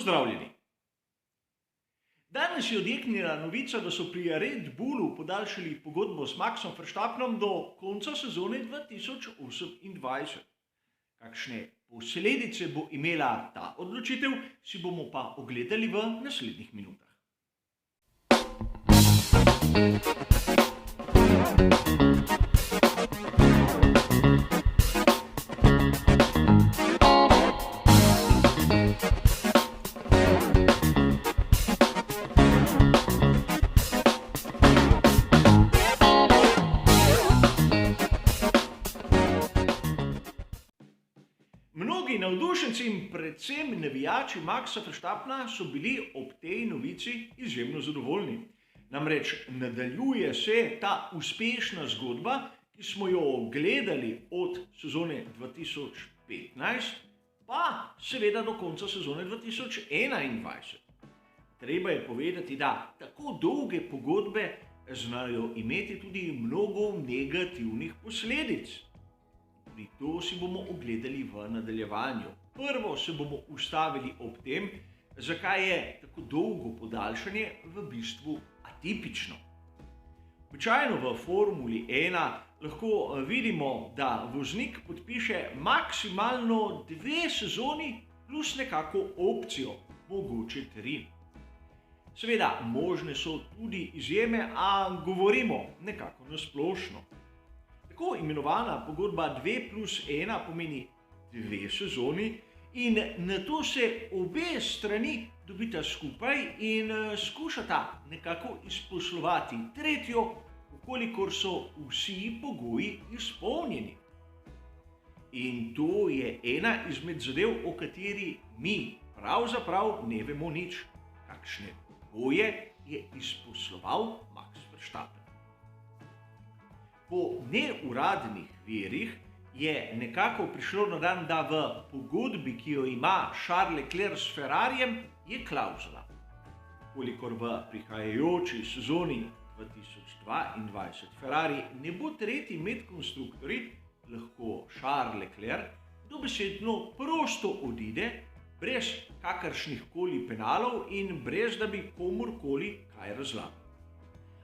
Pozdravljeni! Danes je odjeknila novica, da so pri Red Bullu podaljšali pogodbo s Maxom Verstappenom do konca sezone 2028. Kakšne posledice bo imela ta odločitev, si bomo pa ogledali v naslednjih minutah. Mnogi navdušenci in predvsem navijači Maxa Verstappena so bili ob tej novici izjemno zadovoljni. Namreč nadaljuje se ta uspešna zgodba, ki smo jo gledali od sezone 2015, pa seveda do konca sezone 2021. Treba je povedati, da tako dolge pogodbe znajo imeti tudi mnogo negativnih posledic. Tudi to si bomo ogledali v nadaljevanju. Prvo se bomo ustavili ob tem, zakaj je tako dolgo podaljšanje v bistvu atipično. Običajno v Formuli 1 lahko vidimo, da voznik podpiše maksimalno 2 sezoni plus nekako opcijo, mogoče 3. Seveda, možne so tudi izjeme, a govorimo nekako na splošno. Tako imenovana pogodba 2+1 pomeni 2 sezoni in nato se obe strani dobita skupaj in skušata nekako izposlovati tretjo, ukolikor so vsi pogoji izpolnjeni. In to je ena izmed zadev, o kateri mi pravzaprav ne vemo nič, kakšne pogoje je izposloval Max Verstappen. Po neuradnih virih je nekako prišlo na dan, da v pogodbi, ki jo ima Charles Leclerc s Ferrarijem, je klavzula. Kolikor v prihajajoči sezoni 2022 Ferrari ne bo tretji med konstruktorji, lahko Charles Leclerc dobesedno prosto odide, brez kakršnih koli penalov in brez da bi komurkoli kaj razlagal.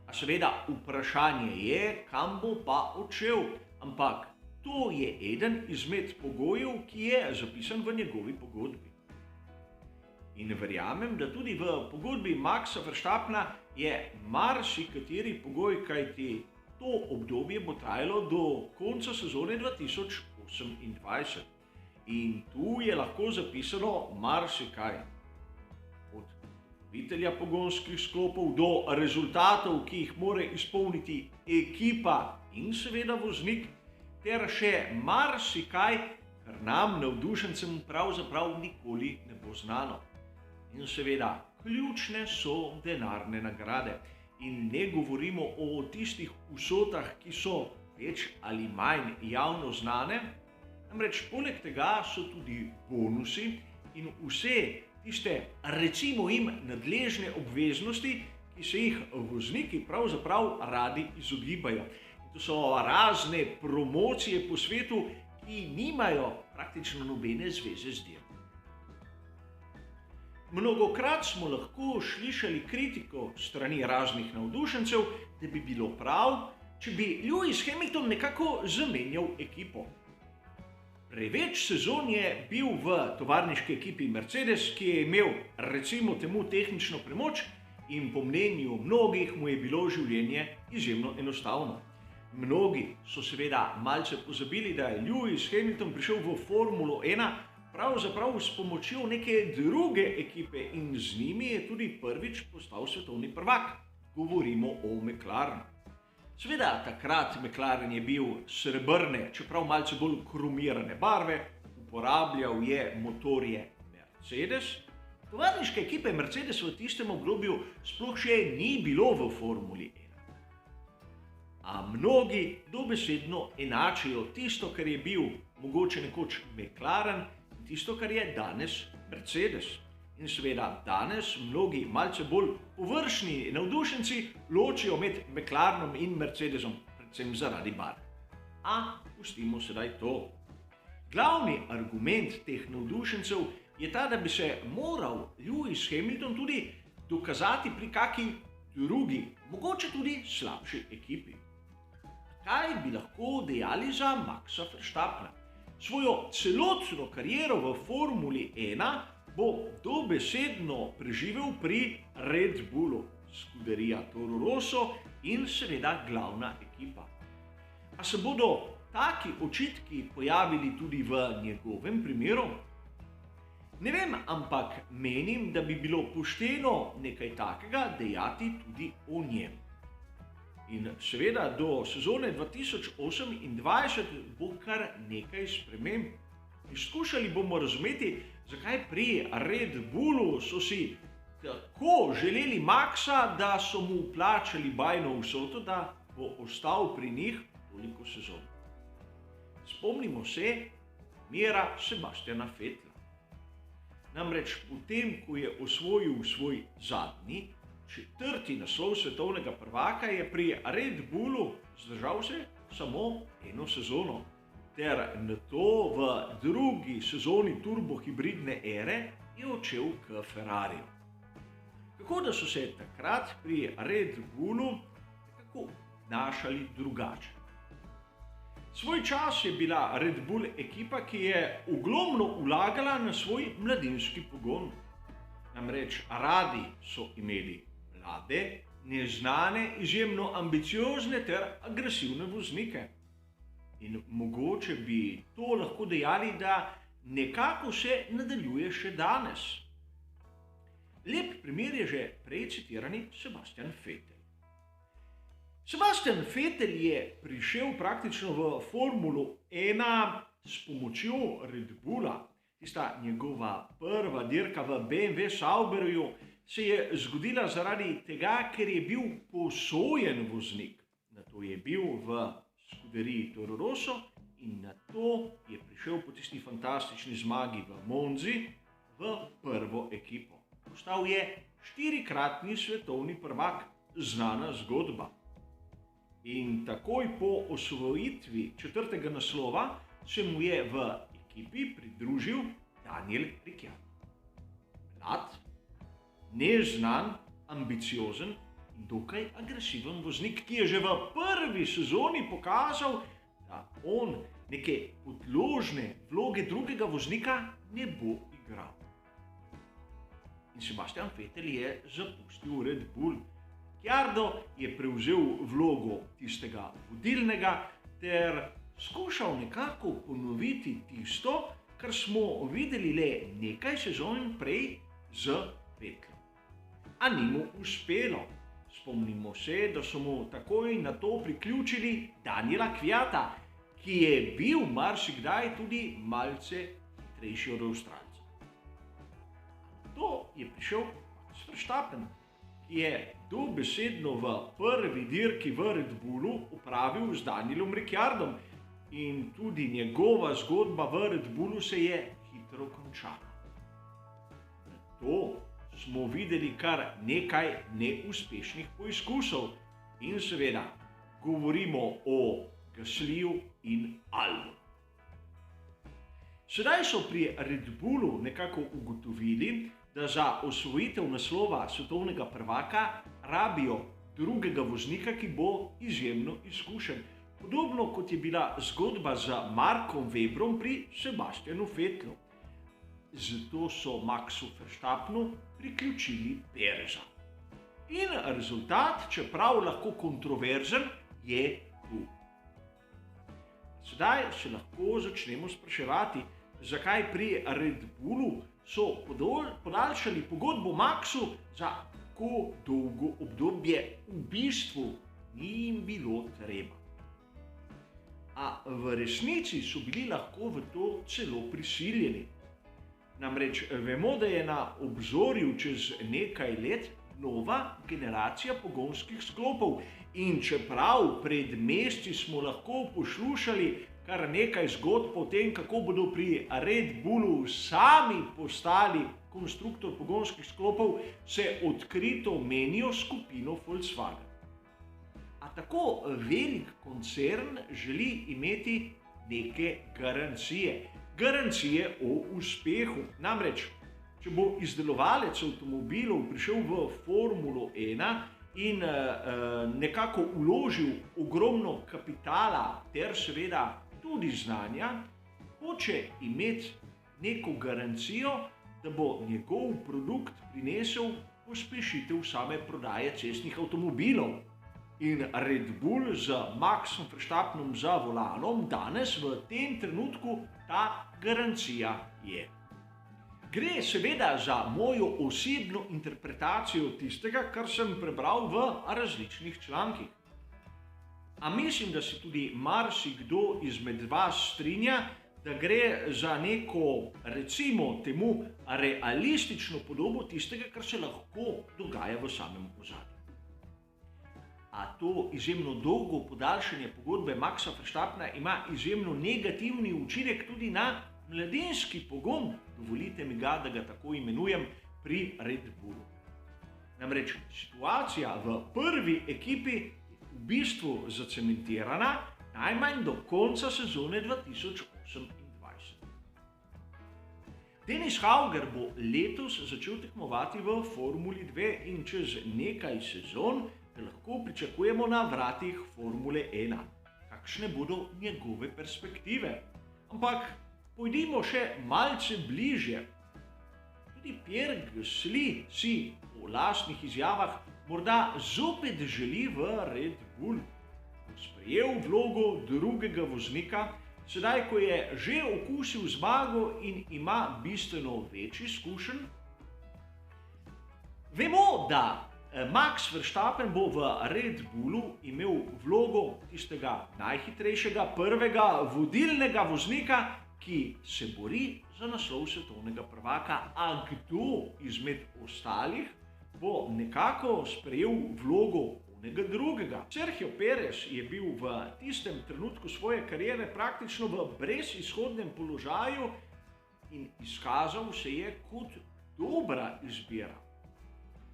A seveda vprašanje je, kam bo pa odšel, ampak to je eden izmed pogojev, ki je zapisan v njegovi pogodbi. In verjamem, da tudi v pogodbi Maxa Verstappena je marsikateri pogoj, kajti to obdobje bo trajalo do konca sezone 2028. In tu je lahko zapisano marsikaj. Od dobitelja pogonskih sklopov do rezultatov, ki jih mora izpolniti ekipa in seveda voznik, ter še marsikaj, kar nam navdušencem pravzaprav nikoli ne bo znano. In seveda, ključne so denarne nagrade. In ne govorimo o tistih vsotah, ki so več ali manj javno znane, namreč poleg tega so tudi bonusi in vse tiste, recimo jim, nadležne obveznosti, ki se jih vozniki pravzaprav radi izogibajo. In to so razne promocije po svetu, ki nimajo praktično nobene zveze z delom. Mnogokrat smo lahko slišali kritiko strani raznih navdušencev, da bi bilo prav, če bi Lewis Hamilton nekako zamenjal ekipo. Preveč sezon je bil v tovarniški ekipi Mercedes, ki je imel recimo temu tehnično premoč in po mnenju mnogih mu je bilo življenje izjemno enostavno. Mnogi so seveda malce pozabili, da je Lewis Hamilton prišel v Formulo 1 pravzaprav s pomočjo neke druge ekipe in z njimi je tudi prvič postal svetovni prvak. Govorimo o McLarenu. Seveda, takrat McLaren je bil srebrne, čeprav malce bolj kromirane barve, uporabljal je motorje Mercedes. Tovarniške ekipe Mercedes v tistem obdobju sploh še ni bilo v Formuli 1. A mnogi dobesedno enačijo tisto, kar je bil mogoče nekoč McLaren, in tisto, kar je danes Mercedes. In seveda danes mnogi malce bolj površni navdušenci ločijo med McLarenom in Mercedesom, predvsem zaradi barv. A pustimo sedaj to. Glavni argument teh navdušencev je ta, da bi se moral Lewis Hamilton tudi dokazati pri kaki drugi, mogoče tudi slabši ekipi. Kaj bi lahko dejali za Maxa Verstappena? Svojo celotno kariero v Formuli 1 bo dobesedno preživel pri Red Bullu, skuderija Toro Rosso in seveda glavna ekipa. A se bodo taki očitki pojavili tudi v njegovem primeru? Ne vem, ampak menim, da bi bilo pošteno nekaj takega dejati tudi o njem. In seveda do sezone 2028 bo kar nekaj sprememb. Skušali bomo razumeti, zakaj pri Red Bullu so si tako želeli Maxa, da so mu plačali bajno vsoto, da bo ostal pri njih toliko sezon. Spomnimo se primera Sebastiana Vettela. Namreč potem, ko je osvojil svoj zadnji, 4. naslov svetovnega prvaka, je pri Red Bullu zdržal se samo eno sezono, ter nato v drugi sezoni turbohibridne ere je odšel k Ferrariju. Tako da so se takrat pri Red Bullu nekako obnašali drugače. Svoj čas je bila Red Bull ekipa, ki je ogromno vlagala na svoj mladinski pogon. Namreč radi so imeli mlade, neznane, izjemno ambiciozne ter agresivne voznike. In mogoče bi to lahko dejali, da nekako se nadaljuje še danes. Lep primer je že prej citirani Sebastian Vettel. Sebastian Vettel je prišel praktično v Formulo 1 s pomočjo Red Bulla. Tista njegova prva dirka v BMW Sauberju se je zgodila zaradi tega, ker je bil posojen voznik. Nato je bil v skuderiji Toro Rosso in nato je prišel po tisti fantastični zmagi v Monzi v prvo ekipo. Postal je 4-kratni svetovni prvak, znana zgodba. In takoj po osvojitvi 4. naslova se mu je v ekipi pridružil Daniel Ricciardo. Mlad, neznan, ambiciozen in dokaj agresiven voznik, ki je že v prvi sezoni pokazal, da on neke podložne vloge drugega voznika ne bo igral. In Sebastian Vettel je zapustil Red Bull. Ricciardo je prevzel vlogo tistega vodilnega ter skušal nekako ponoviti tisto, kar smo videli le nekaj sezon prej z Vettelom. A ni mu uspelo. Spomnimo se, da so mu takoj na to priključili Daniela Kvyata, ki je bil marsikdaj tudi malce hitrejši od Avstralca. To je prišel Max Verstappen, ki je dobesedno v prvi dirki v Red Bullu opravil z Danielom Ricciardom in tudi njegova zgodba v Red Bullu se je hitro končala. To smo videli kar nekaj neuspešnih poizkusov in seveda govorimo o Gaslyju in Albonu. Sedaj so pri Red Bullu nekako ugotovili, da za osvojitev naslova svetovnega prvaka rabijo drugega voznika, ki bo izjemno izkušen. Podobno kot je bila zgodba z Markom Webberom pri Sebastianu Vettelu. Zato so Maxu Verstappenu priključili Pereza. In rezultat, čeprav lahko kontroverzen, je tu. Sedaj se lahko začnemo spraševati, zakaj pri Red Bullu so podaljšali pogodbo Maxu za tako dolgo obdobje. V bistvu ni jim bilo treba. A v resnici so bili lahko v to celo prisiljeni. Namreč vemo, da je na obzorju čez nekaj let nova generacija pogonskih sklopov. In čeprav pred meseci smo lahko poslušali kar nekaj zgodb o tem, kako bodo pri Red Bullu sami postali konstruktor pogonskih sklopov, se odkrito menijo skupino Volkswagen. A tako velik koncern želi imeti neke garancije. garancije o uspehu. Namreč, če bo izdelovalec avtomobilov prišel v Formulo 1 in nekako vložil ogromno kapitala ter seveda tudi znanja, hoče imeti neko garancijo, da bo njegov produkt prinesel pospešitev same prodaje cestnih avtomobilov. In Red Bull z Maxom Verstappenom za volanom danes v tem trenutku ta garancija je. Gre seveda za mojo osebno interpretacijo tistega, kar sem prebral v različnih člankih. A mislim, da se tudi marsikdo izmed vas strinja, da gre za neko, recimo temu, realistično podobo tistega, kar se lahko dogaja v samem ozadju. A to izjemno dolgo podaljšanje pogodbe Maxa Verstappena ima izjemno negativni učinek tudi na mladinski pogon, dovolite mi ga, da ga tako imenujem, pri Red Bullu. Namreč situacija v prvi ekipi je v bistvu zacementirana najmanj do konca sezone 2028. Dennis Hauger bo letos začel tekmovati v Formuli 2 in čez nekaj sezon lahko pričakujemo na vratih Formule 1. Kakšne bodo njegove perspektive? Ampak pojdimo še malce bližje. Tudi Pierre Gasly si po lastnih izjavah morda zopet želi v Red Bull. Sprejel vlogo drugega voznika, sedaj ko je že okusil zmago in ima bistveno več izkušenj. Vemo, da Max Verstappen bo v Red Bullu imel vlogo tistega najhitrejšega, prvega vodilnega voznika, ki se bori za naslov svetovnega prvaka, a kdo izmed ostalih bo nekako sprejel vlogo onega drugega. Sergio Perez je bil v tistem trenutku svoje kariere praktično v brezizhodnem položaju in izkazal se je kot dobra izbira.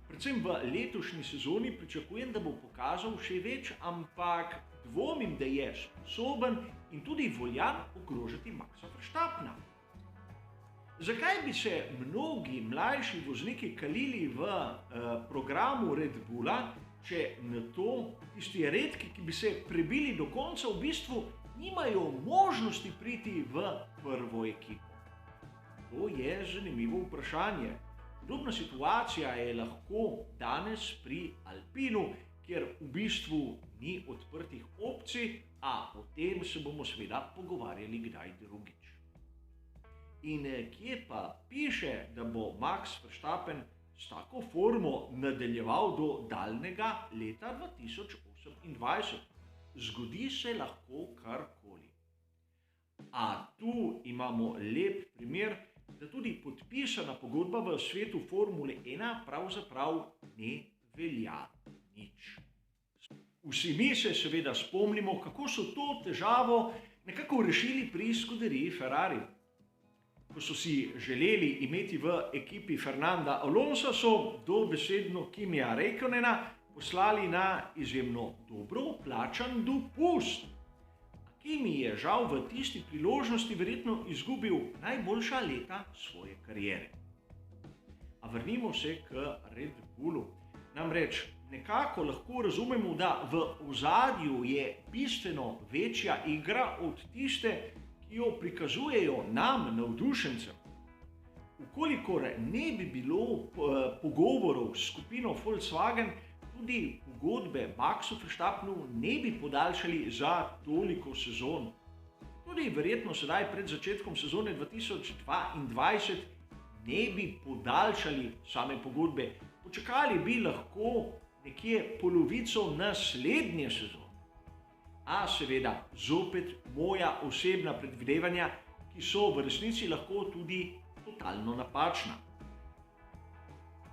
Predvsem v letošnji sezoni pričakujem, da bo pokazal še več, ampak dvomim, da je sposoben in tudi voljan ogrožati Maxa Verstappena. Zakaj bi se mnogi mlajši vozniki kalili v programu Red Bulla, če na to tisti redki, ki bi se prebili do konca, v bistvu nimajo možnosti priti v prvo ekipo? To je zanimivo vprašanje. Podobna situacija je lahko danes pri Alpinu, kjer v bistvu ni odprtih opcij, a o tem se bomo seveda pogovarjali kdaj drugič. In kje pa piše, da bo Max Verstappen s tako formo nadaljeval do daljnega leta 2028? Zgodi se lahko karkoli. A tu imamo lep primer, da tudi podpisana pogodba v svetu Formule 1 pravzaprav ne velja nič. Vsi mi se seveda spomnimo, kako so to težavo nekako rešili pri Scuderii Ferrari. Ko so si želeli imeti v ekipi Fernanda Alonsa, so dobesedno Kimija Räikkönena poslali na izjemno dobro plačan dopust. Kimi je žal v tisti priložnosti verjetno izgubil najboljša leta svoje kariere. A vrnimo se k Red Bullu. Namreč nekako lahko razumemo, da v ozadju je bistveno večja igra od tiste, ki jo prikazujejo nam, navdušencem. Ukolikor ne bi bilo pogovorov s skupino Volkswagen, tudi pogodbe Maxu Verstappenu ne bi podaljšali za toliko sezon. Tudi verjetno sedaj pred začetkom sezone 2022 ne bi podaljšali same pogodbe. Počakali bi lahko nekje polovico naslednje sezone. A seveda zopet moja osebna predvidevanja, ki so v resnici lahko tudi totalno napačna.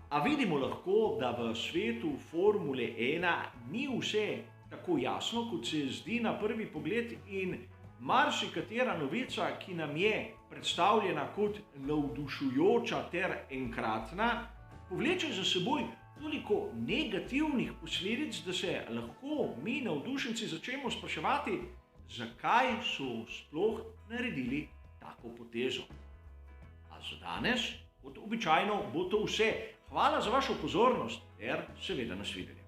A vidimo lahko, da v svetu Formule 1 ni vse tako jasno, kot se zdi na prvi pogled, in marsikatera novica, ki nam je predstavljena kot navdušujoča ter enkratna, povleče za seboj toliko negativnih posledic, da se lahko mi navdušenci začnemo spraševati, zakaj so sploh naredili lahko potezo. A za danes, kot običajno, bo to vse. Hvala za vašo pozornost ter seveda nasvidenje.